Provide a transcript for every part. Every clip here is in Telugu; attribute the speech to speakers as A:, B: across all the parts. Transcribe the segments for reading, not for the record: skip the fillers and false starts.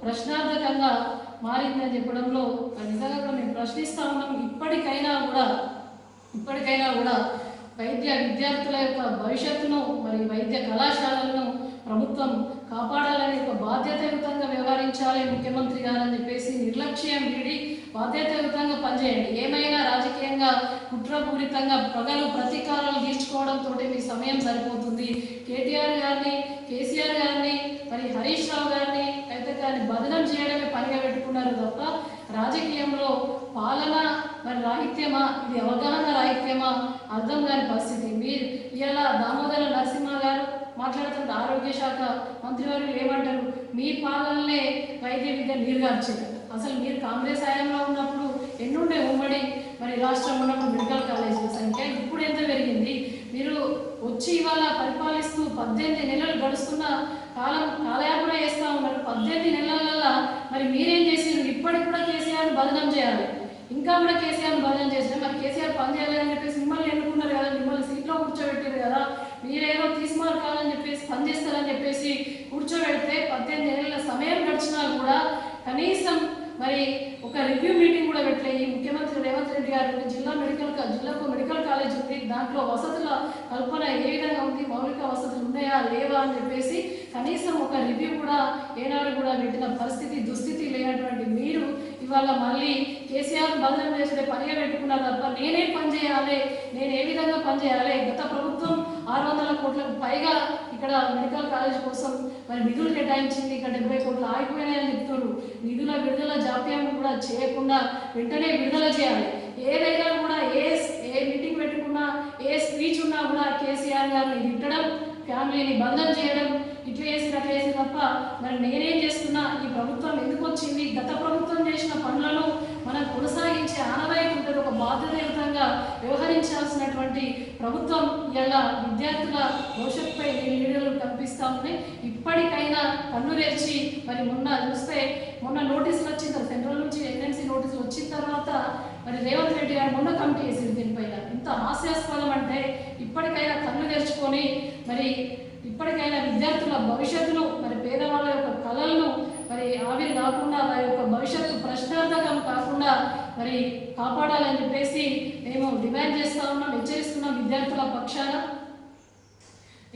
A: ప్రశ్నార్థకంగా మారిందని చెప్పడంలో నిజంగా కూడా మేము ప్రశ్నిస్తూ ఉన్నాం. ఇప్పటికైనా కూడా వైద్య విద్యార్థుల యొక్క భవిష్యత్తును మరి వైద్య కళాశాలలను ప్రభుత్వం కాపాడాలని ఒక బాధ్యతాయుతంగా వ్యవహరించాలి ముఖ్యమంత్రి గారు అని చెప్పేసి నిర్లక్ష్యం వీడి బాధ్యతాయుతంగా పనిచేయండి. ఏమైనా రాజకీయంగా కుట్రపూరితంగా పగలు ప్రతీకారాలు తీర్చుకోవడంతో మీ సమయం సరిపోతుంది. కేటీఆర్ గారిని, కేసీఆర్ గారిని, మరి హరీష్ రావు గారిని అయితే దాన్ని బదనం చేయడమే పనిగా పెట్టుకున్నారు తప్ప రాజకీయంలో పాలన మరి రాహిత్యమా, ఇది అవగాహన రాహిత్యమా అర్థం కాని పరిస్థితి. మీరు ఇలా దామోదర నరసింహ గారు మాట్లాడుతున్న ఆరోగ్య శాఖ మంత్రివర్యులు ఏమంటారు? మీ పాలనలే వైద్య విద్య నీరుగార్చింది. అసలు మీరు కాంగ్రెస్ హయాంలో ఉన్నప్పుడు ఎన్నుండే ఉమ్మడి మరి రాష్ట్రం ఉన్నప్పుడు మెడికల్ కాలేజీల సంఖ్య ఇప్పుడు ఎంత పెరిగింది? మీరు వచ్చి ఇవాళ పరిపాలిస్తూ 18 నెలలు గడుస్తున్న కాలయాపన చేస్తూ ఉన్నారు. 18 నెలల మరి మీరేం చేసారు? ఇప్పటికి కూడా కేసీఆర్ బదనం చేయాలి, ఇంకా కూడా కేసీఆర్ బదనం చేసినా మరి కేసీఆర్ పని చేయాలని చెప్పేసి మిమ్మల్ని ఎన్నుకున్నారు కదా, మిమ్మల్ని సీట్లో కూర్చోబెట్టారు కదా, మీరేదో తీసుమార్కాలని చెప్పేసి పని చేస్తారని చెప్పేసి కూర్చోబెడితే 18 నెలల సమయం గడిచినా కూడా కనీసం మరి ఒక రివ్యూ మీటింగ్ కూడా పెట్టలేదు. ముఖ్యమంత్రి రేవంత్ రెడ్డి గారు జిల్లాకు మెడికల్ కాలేజ్ ఉంది, దాంట్లో వసతుల కల్పన ఏ విధంగా ఉంది, మౌలిక వసతులు ఉన్నాయా లేవా అని చెప్పేసి కనీసం ఒక రివ్యూ కూడా ఏనాడు కూడా పెట్టిన దుస్థితి లేనటువంటి మీరు ఇవాళ మళ్ళీ కేసీఆర్ బదనం చేసే పనిగా పెట్టుకున్నారు తప్ప నేనేం పని చేయాలి, నేను ఏ విధంగా పని చేయాలి? గత ప్రభుత్వం 600 కోట్లకు పైగా ఇక్కడ మెడికల్ కాలేజ్ కోసం మరి నిధులు కేటాయించింది, ఇక్కడ 70 కోట్లు ఆగిపోయినాయని చెప్తున్నారు. నిధుల విడుదల జాప్యం కూడా చేయకుండా వెంటనే విడుదల చేయాలి. ఏదైనా కూడా ఏ మీటింగ్ పెట్టుకున్నా, ఏ స్పీచ్ ఉన్నా కూడా కేసీఆర్ గారిని తిట్టడం, ఫ్యామిలీని బంధం చేయడం, ఇట్లా చేసి తప్ప మరి నేనేం చేస్తున్నా, ఈ ప్రభుత్వం ఎందుకు వచ్చింది, గత ప్రభుత్వం చేసిన పనులను మనం కొనసాగించే ఆనవాయితీ ఉంటుంది. ఒక బాధ్యతాయుతంగా వ్యవహరించాల్సినటువంటి ప్రభుత్వం ఇలా విద్యార్థుల భవిష్యత్తుపై నీడలు కనిపిస్తూ ఉన్నాయి. ఇప్పటికైనా కన్ను తెరిచి మరి మొన్న నోటీసులు వచ్చిన తర్వాత సెంట్రల్ నుంచి ఎన్ఎంసీ నోటీసులు వచ్చిన తర్వాత మరి రేవంత్ రెడ్డి గారు మొన్న కమిటీ వేసింది దీనిపైన. ఇంత హాస్యాస్పదం అంటే ఇప్పటికైనా కన్ను తెరుచుకొని మరి ఇప్పటికైనా విద్యార్థుల భవిష్యత్తును మరి పేదవాళ్ళ యొక్క కళలను మరి ఆవిరి కాకుండా వారి యొక్క భవిష్యత్తు ప్రశ్నార్థకం కాకుండా మరి కాపాడాలని చెప్పేసి మేము డిమాండ్ చేస్తూ ఉన్నాం, హెచ్చరిస్తున్నాం విద్యార్థుల పక్షాన.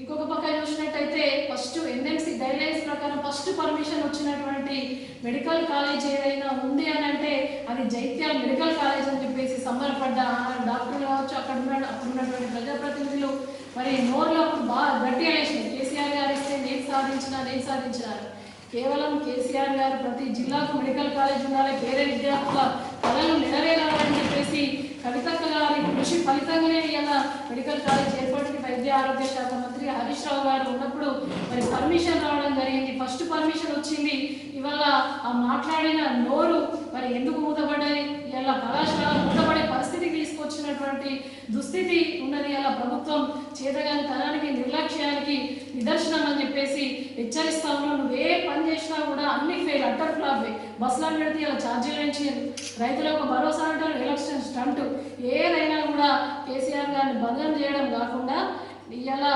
A: ఇంకొక పక్క చూసినట్టయితే ఫస్ట్ ఎన్ఎంసీ గైడ్లైన్స్ ప్రకారం ఫస్ట్ పర్మిషన్ వచ్చినటువంటి మెడికల్ కాలేజ్ ఏదైనా ఉంది అని అంటే అది జైత్యాల మెడికల్ కాలేజ్ అని చెప్పేసి సంబరపడ్డ డాక్టర్లు కావచ్చు, అక్కడ ఉన్నటువంటి ప్రజాప్రతినిధులు మరి నోర్లు అప్పుడు బాగా గట్టిగా వేసినాయి. కేసీఆర్ గారు ఇస్తే నేను సాధించినారు. కేవలం కేసీఆర్ గారు ప్రతి జిల్లాకు మెడికల్ కాలేజ్ ఉండాలి, పేద విద్యార్థుల కళలు నెరవేరాలని చెప్పేసి కవితక్క గారి కృషి ఫలితంగానే ఇలా మెడికల్ కాలేజ్ ఏర్పాటుకి వైద్య ఆరోగ్య శాఖ మంత్రి హరీష్ రావు గారు ఉన్నప్పుడు మరి పర్మిషన్ రావడం జరిగింది. ఫస్ట్ పర్మిషన్ వచ్చింది. ఇవాళ ఆ మాట్లాడిన నోరు మరి ఎందుకు మూతపడ్డాయి? ఇలా కళాశాల మూతపడే పరిస్థితికి తీసుకొచ్చినటువంటి దుస్థితి ఉన్నది. ఇలా ప్రభుత్వం చేతగాని తనానికి నిర్లక్ష్యానికి నిదర్శనం అని చెప్పేసి హెచ్చరిస్తా ఉన్నాం. నువ్వు ఏ పని చేసినా కూడా అన్ని ఫెయిల్, అట్టర్ ఫ్లాప్. బస్సులను పెడితే ఇలా ఛార్జీలు పెంచి రైతులకు భరోసా అంటారు, ఎలక్షన్ స్టంట్. ఏదైనా కూడా కేసీఆర్ గారిని బదనం చేయడం కాకుండా ఇలా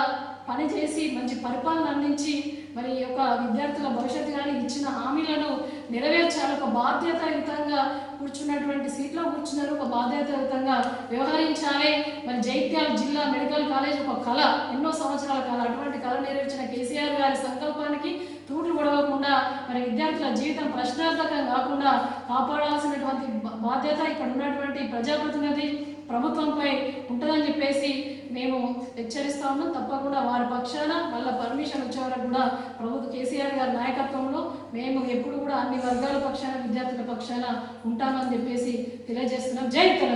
A: పని చేసి మంచి పరిపాలన అందించి మరి ఈ యొక్క విద్యార్థుల భవిష్యత్తు కానీ ఇచ్చిన హామీలను నెరవేర్చాలి. ఒక బాధ్యతాయుతంగా కూర్చున్నటువంటి సీట్లో కూర్చున్నారు, ఒక బాధ్యతాయుతంగా వ్యవహరించాలి. మరి జైత్యాల జిల్లా మెడికల్ కాలేజ్ ఒక కళ, ఎన్నో సంవత్సరాల కళ. అటువంటి కళ నెరవేర్చిన కేసీఆర్ గారి సంకల్పానికి తూట్లు పొడవకుండా మరి విద్యార్థుల జీవితం ప్రశ్నార్థకం కాకుండా కాపాడాల్సినటువంటి బాధ్యత ఇక్కడ ఉన్నటువంటి ప్రజాప్రతినిధి ప్రభుత్వంపై ఉంటుందని చెప్పేసి మేము హెచ్చరిస్తా ఉన్నాం. తప్పకుండా వారి పక్షాన వాళ్ళ పర్మిషన్ వచ్చే వరకు కూడా ప్రభుత్వ కేసీఆర్ గారి నాయకత్వంలో మేము ఎప్పుడు కూడా అన్ని వర్గాల పక్షాన విద్యార్థుల పక్షాన ఉంటామని చెప్పేసి తెలియజేస్తున్నాం. జై తెలంగాణ.